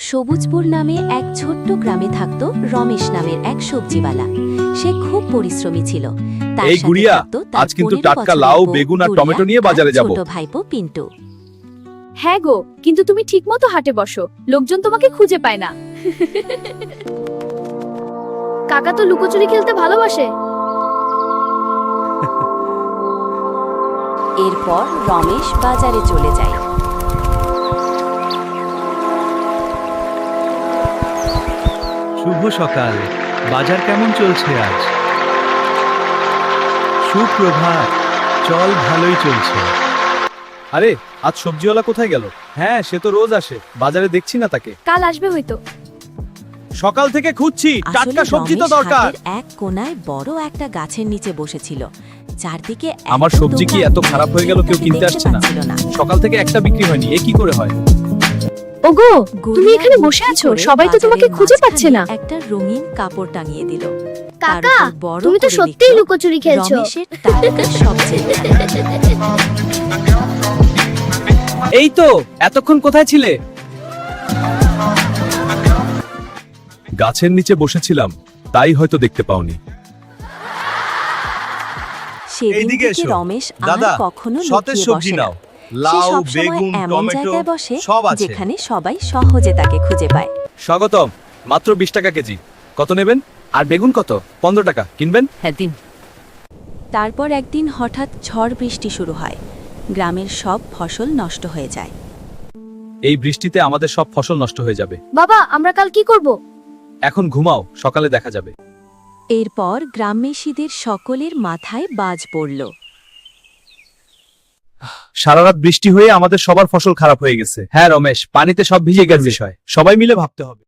সবুজপুর নামে এক ছোট্ট গ্রামে থাকত রমেশ নামের এক সবজিওয়ালা। সে খুব পরিশ্রমী ছিল। তার এই সাথে গুড়িয়া, থাকতো তার আজ কিন্তু 15 টাটকা বছরের লাউ, বউ বেগুন আর গুড়িয়া টমেটো নিয়ে বাজারে যাব। ছোট ভাইপো পিন্টু। হ্যাঁ গো, কিন্তু তুমি ঠিকমতো হাটে বসো, লোকজন তোমাকে খুঁজে পায় না। কাকা তো লুকোচুরি খেলতে ভালোবাসে। এরপর রমেশ বাজারে চলে যায়। শুভ সকাল। বাজার কেমন চলছে আজ? সুপ্রভাত। চল, ভালোই চলছে। আরে, আজ সবজিওয়ালা কোথায় গেল? হ্যাঁ, সে তো রোজ আসে, বাজারে দেখছি না তাকে। কাল আসবে হয়তো। সকাল থেকে খুঁজছি, টাটকা আসলে সবজি তো রমেশ দরকার। হাটের এক কোনায় বড় একটা গাছের নিচে বসেছিল। চারদিকে আমার এত সবজি কি দোকান, এত খারাপ হয়ে গেল, কেউ তাকে কিনতে দেখতে আসছে না? পাচ্ছিল না। সকাল থেকে একটা বিক্রি হয়নি, এ কি করে হয়? ওগো, তুমি গুড়িয়া এখানে বুদ্ধি বসে আছো, করে সবাই তো তোমাকে বাজারের খুঁজে মাঝখানে পাচ্ছে না। একটা রঙিন কাপড় টাঙিয়ে দিল। তার কাকা, উপর বড় তুমি তো করে সত্যিই লিখল, লুকোচুরি খেলছো। রমেশের টাটকা সবজি। এই তো, এতক্ষণ কোথায় ছিলে? গাছের নিচে বসেছিলাম, তাই হয়তো দেখতে পাওনি। সেদিন এইদিকে থেকে এসো। রমেশ আর দাদা, কখনো সতেজ লুকিয়ে সবজি বসে না। নাও। সে লাউ, সবসময় বেগুন, এমন টমেটো জায়গায় বসে সব আছে। যেখানে সবাই সহজে তাকে খুঁজে পায়। স্বাগতম, মাত্র 20 টাকা কেজি। কত নেবেন? আর বেগুন কত? 15 টাকা। কিনবেন? হ্যাঁ দিন। তারপর একদিন হঠাৎ ঝড় বৃষ্টি শুরু হয়। গ্রামের সব ফসল নষ্ট হয়ে যায়। এই বৃষ্টিতে আমাদের সব ফসল নষ্ট হয়ে যাবে। বাবা, আমরা কাল কি করব? এখন ঘুমাও, সকালে দেখা যাবে। এরপর গ্রামবাসীদের সকলের মাথায় বাজ পড়ল। সারা রাত বৃষ্টি হয়ে আমাদের সবার ফসল খারাপ হয়ে গেছে। হ্যাঁ রমেশ, পানিতে সব ভিজে গেছে বিষয়। সবাই মিলে ভাবতে হবে।